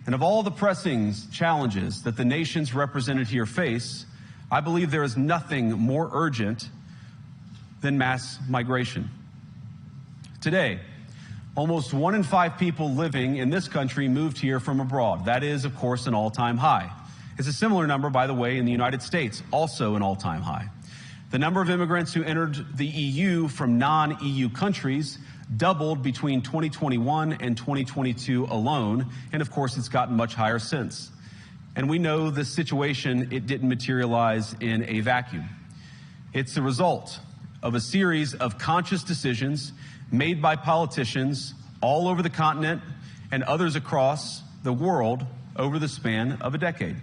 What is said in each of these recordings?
And of all the pressing challenges that the nations represented here face, I believe there is nothing more urgent than mass migration. Today, almost 1 in 5 people living in this country moved here from abroad. That is, of course, an all-time high. It's a similar number, by the way, in the United States, also an all-time high. The number of immigrants who entered the EU from non-EU countries doubled between 2021 and 2022 alone, and of course it's gotten much higher since. And we know the situation, it didn't materialize in a vacuum. It's the result of a series of conscious decisions made by politicians all over the continent and others across the world over the span of a decade.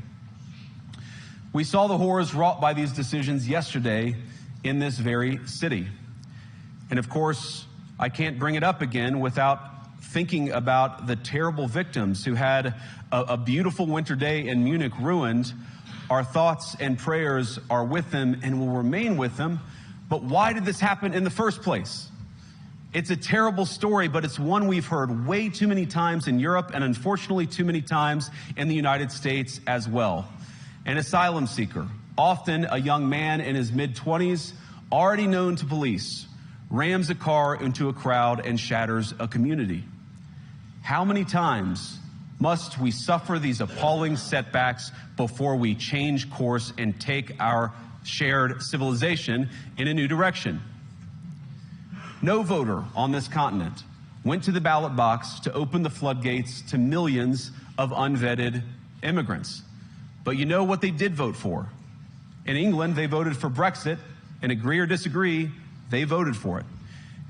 We saw the horrors wrought by these decisions yesterday in this very city. And of course, I can't bring it up again without thinking about the terrible victims who had a beautiful winter day in Munich ruined. Our thoughts and prayers are with them and will remain with them. But why did this happen in the first place? It's a terrible story, but it's one we've heard way too many times in Europe and unfortunately too many times in the United States as well. An asylum seeker, often a young man in his mid-20s, already known to police, rams a car into a crowd and shatters a community. How many times must we suffer these appalling setbacks before we change course and take our shared civilization in a new direction? No voter on this continent went to the ballot box to open the floodgates to millions of unvetted immigrants. But you know what they did vote for? In England, they voted for Brexit, and agree or disagree, they voted for it.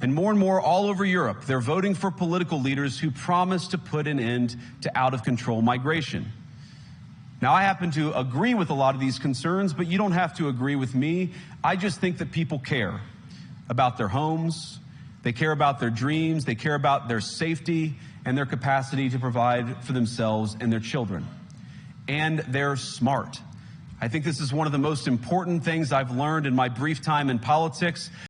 And more all over Europe, they're voting for political leaders who promise to put an end to out-of-control migration. Now, I happen to agree with a lot of these concerns, but you don't have to agree with me. I just think that people care about their homes, they care about their dreams, they care about their safety and their capacity to provide for themselves and their children. And they're smart. I think this is one of the most important things I've learned in my brief time in politics.